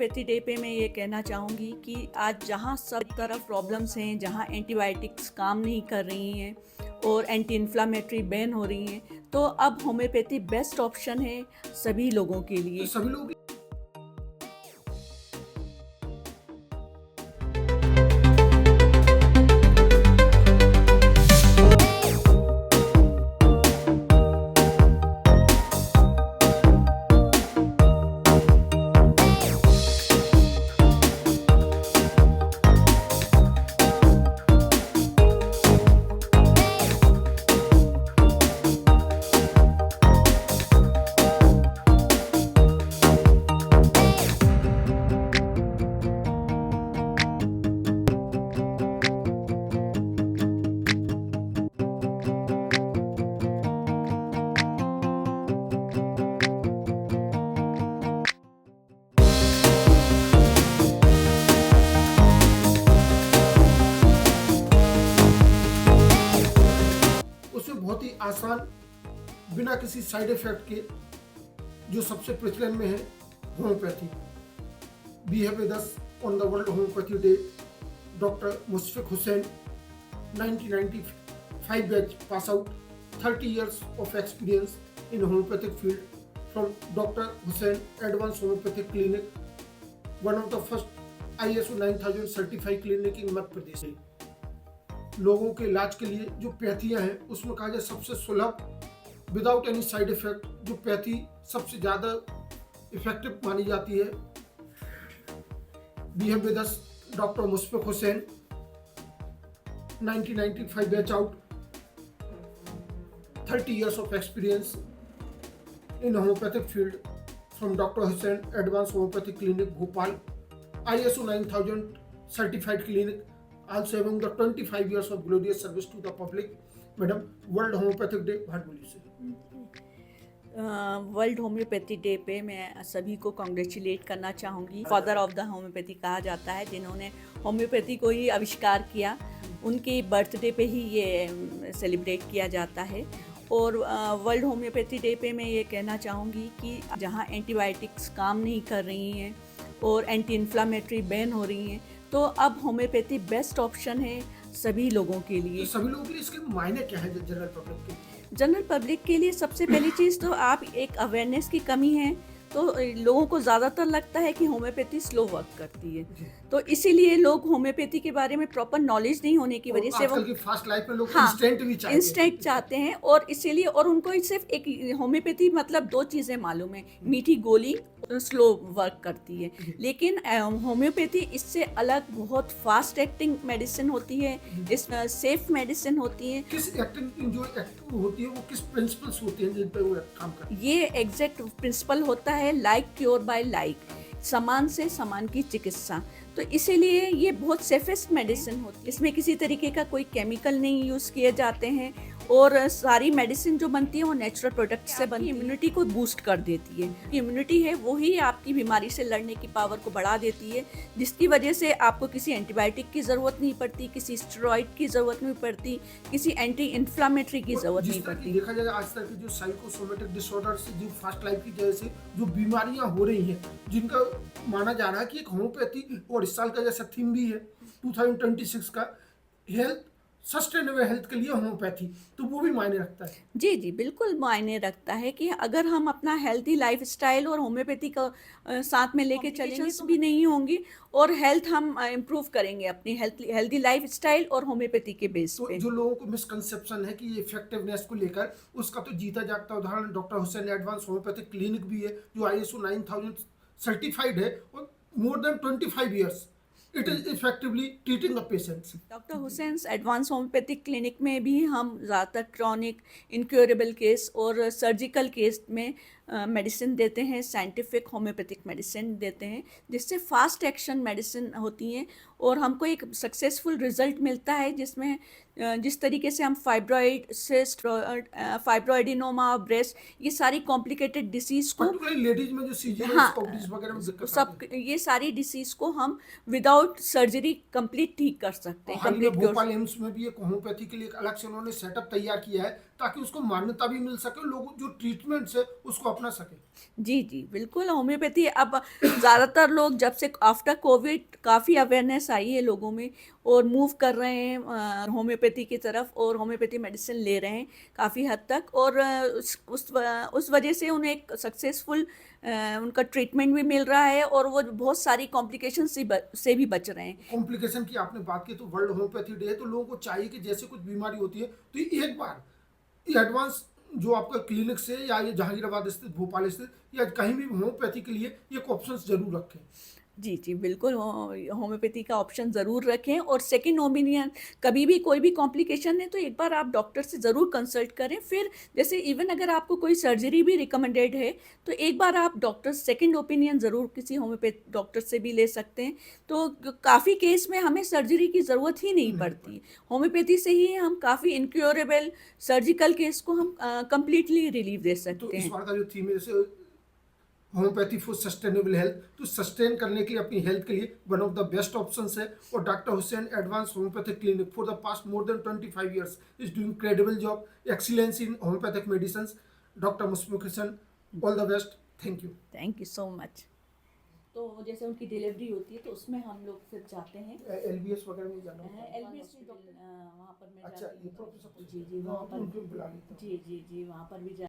Homeopathy day पे मैं ये कहना चाहूँगी कि आज जहाँ सब तरफ प्रॉब्लम्स हैं, जहाँ एंटीबायोटिक्स काम नहीं कर रही हैं और एंटी इन्फ्लामेटरी बैन हो रही हैं, तो अब होम्योपैथी बेस्ट ऑप्शन है सभी लोगों के तो लिए। सभी लोग उसमें बहुत ही आसान, बिना किसी साइड इफेक्ट के, जो सबसे प्रचलन में है, homeopathy. We have with us on the world homeopathy day doctor Mushfiq Hussain, 1995 batch pass out, 30 years of experience in homeopathic field from Dr. Hussain Advanced Homeopathic Clinic, one of the first ISO 9000 certified clinic in Madhya Pradesh. लोगों के इलाज के लिए जो पैथियां हैं उसमें कहा जाए सबसे सुलभ, विदाउट एनी साइड इफेक्ट, जो पैथी सबसे ज़्यादा इफेक्टिव मानी जाती है। We have with us doctor Mushfiq Hussain, 1995 batch out, 30 years of experience in homeopathic field from Dr. Hussain Advanced Homeopathic Clinic, Bhopal, ISO 9000 certified clinic, also having the 25 years of glorious service to the public. Madam, World Homeopathic Day, what will you say? World homeopathy day पे मैं सभी को congratulate करना चाहूँगी। Father of the homeopathy कहा जाता है, जिन्होंने होम्योपैथी को ही आविष्कार किया, उनके बर्थडे पे ही ये सेलिब्रेट किया जाता है। और वर्ल्ड होम्योपैथी डे पे मैं ये कहना चाहूँगी कि जहाँ एंटीबायोटिक्स काम नहीं कर रही हैं और एंटी इन्फ्लामेटरी बैन हो रही हैं, तो अब होम्योपैथी बेस्ट ऑप्शन है सभी लोगों के तो लिए। सभी लोगों के लिए इसके मायने क्या है जनरल पब्लिक के? जनरल पब्लिक के लिए सबसे पहली चीज़ तो आप एक अवेयरनेस की कमी है, तो लोगों को ज़्यादातर लगता है कि होम्योपैथी स्लो वर्क करती है, तो इसीलिए लोग होम्योपैथी के बारे में प्रॉपर नॉलेज नहीं होने की वजह से वो आजकल की फास्ट लाइफ में लोग हाँ इंस्टेंट भी चाहते हैं। इंस्टेंट चाहते हैं, और इसीलिए और उनको सिर्फ एक होम्योपैथी मतलब दो चीज़ें मालूम है, मीठी गोली स्लो वर्क करती है, लेकिन होम्योपैथी इससे अलग बहुत फास्ट एक्टिंग मेडिसिन होती है, इस सेफ मेडिसिन होती है। किस एक्टिंग जो एक्टिंग होती है वो किस प्रिंसिपल्स होते हैं जिन पर वो काम करती है? ये एग्जैक्ट प्रिंसिपल होता है लाइक क्योर बाय लाइक, समान से समान की चिकित्सा। तो इसीलिए ये बहुत सेफेस्ट मेडिसिन होती है, इसमें किसी तरीके का कोई केमिकल नहीं यूज़ किए जाते हैं, और सारी मेडिसिन जो बनती है वो नेचुरल प्रोडक्ट से बनती है, इम्यूनिटी को बूस्ट कर देती है। इम्यूनिटी है वही आपकी बीमारी से लड़ने की पावर को बढ़ा देती है, जिसकी वजह से आपको किसी एंटीबायोटिक की ज़रूरत नहीं पड़ती, किसी स्टेरॉइड की ज़रूरत नहीं पड़ती, किसी एंटी इन्फ्लामेटरी की ज़रूरत नहीं पड़ती। देखा जाए आज तक की जो साइकोसोमेटिक डिसऑर्डर से, जो फास्ट लाइफ की वजह से जो बीमारियां हो रही हैं, जिनका माना जा रहा है कि एक होम्योपैथी, और इस साल का जैसा थीम भी है 2026 का, हेल्थ सस्टेनेबल हेल्थ के लिए होम्योपैथी, तो वो भी मायने रखता है। जी जी बिल्कुल मायने रखता है कि अगर हम अपना हेल्दी लाइफस्टाइल और होम्योपैथी का साथ में लेके चलेंगे तो भी नहीं होंगी, और हेल्थ हम इम्प्रूव करेंगे अपनी हेल्दी लाइफस्टाइल और होम्योपैथी के बेस तो पे। जो लोगों को मिसकंसेप्शन है कि ये इफेक्टिवनेस को लेकर, उसका तो जीता जागता उदाहरण doctor Hussain advance homeopathic clinic भी है, जो ISO 9000 सर्टिफाइड है, और more than 25 years it is effectively treating the patients. Doctor Hussain advance homeopathic clinic में भी हम ज़्यादातर क्रॉनिक इनक्योरेबल केस और सर्जिकल केस में मेडिसिन देते हैं, साइंटिफिक होम्योपैथिक मेडिसिन देते हैं, जिससे फास्ट एक्शन मेडिसिन होती हैं, और हमको एक सक्सेसफुल रिजल्ट मिलता है, जिसमें जिस तरीके से हम फाइब्रॉइड, सिस्ट, फाइब्रॉइडिनोमा, ब्रेस्ट, ये सारी कॉम्प्लिकेटेड डिसीज़ को, लेडीज में जो सीजर हाँ वगैरह में दिक्कत सब ये सारी डिसीज़ को हम विदाउट सर्जरी कंप्लीट ठीक कर सकते हैं। हाल ही में कंप्लीट भोपाल एम्स में भी एक होम्योपैथी के लिए एक अलग से उन्होंने सेटअप तैयार किया है, ताकि उसको मान्यता भी मिल सके, लोग जो ट्रीटमेंट्स है उसको अपना सके। जी जी बिल्कुल। होम्योपैथी अब ज़्यादातर लोग जब से आफ्टर कोविड काफ़ी अवेयरनेस आई है लोगों में और मूव कर रहे हैं होम्योपैथी की तरफ और होम्योपैथी मेडिसिन ले रहे हैं काफ़ी हद तक। और उस वजह से उन्हें एक सक्सेसफुल उनका ट्रीटमेंट भी मिल रहा है और वो बहुत सारी कॉम्प्लिकेशन से भी बच रहे हैं। कॉम्प्लिकेशन की आपने बात की तो वर्ल्ड होम्योपैथी डे है, तो लोगों को चाहिए कि जैसे कुछ बीमारी होती है तो ये एक बार ये एडवांस जो आपका क्लिनिक से या ये जहांगीराबाद स्थित, भोपाल स्थित या कहीं भी होम्योपैथी के लिए एक ऑप्शन जरूर रखें। जी जी बिल्कुल। होम्योपैथी का ऑप्शन ज़रूर रखें और सेकंड ओपिनियन कभी भी कोई भी कॉम्प्लिकेशन है तो एक बार आप डॉक्टर से ज़रूर कंसल्ट करें। फिर जैसे इवन अगर आपको कोई सर्जरी भी रिकमेंडेड है तो एक बार आप डॉक्टर सेकंड ओपिनियन ज़रूर किसी होम्योपैथ डॉक्टर से भी ले सकते हैं। तो काफ़ी केस में हमें सर्जरी की ज़रूरत ही नहीं पड़ती। होम्योपैथी से ही हम काफ़ी इनक्योरेबल सर्जिकल केस को हम कंप्लीटली रिलीव दे तो सकते इस हैं। बार का जो थीम है जैसे होम्योपैथी फॉर सस्टेनेबल हेल्थ, तो सस्टेन करने के लिए अपनी हेल्थ के लिए one of the best option है। और doctor Hussain advance homeopathic clinic for the past more than 25 years is doing credible job, excellence in homeopathic medicine. Doctor Mushfiq Hussain, all the best, thank you. Thank you so much. तो जैसे उनकी delivery होती है तो उसमें हम लोग फिर जाते हैं एलबीएस वगैरह में जाना होता है। एलबीएस वहाँ पर मैं अच्छा, जाती ये हूँ। प्रोफेसर जी जी वहाँ वहाँ पर पर उनको बुला लेता हूँ। जी जी जी वहाँ पर भी जा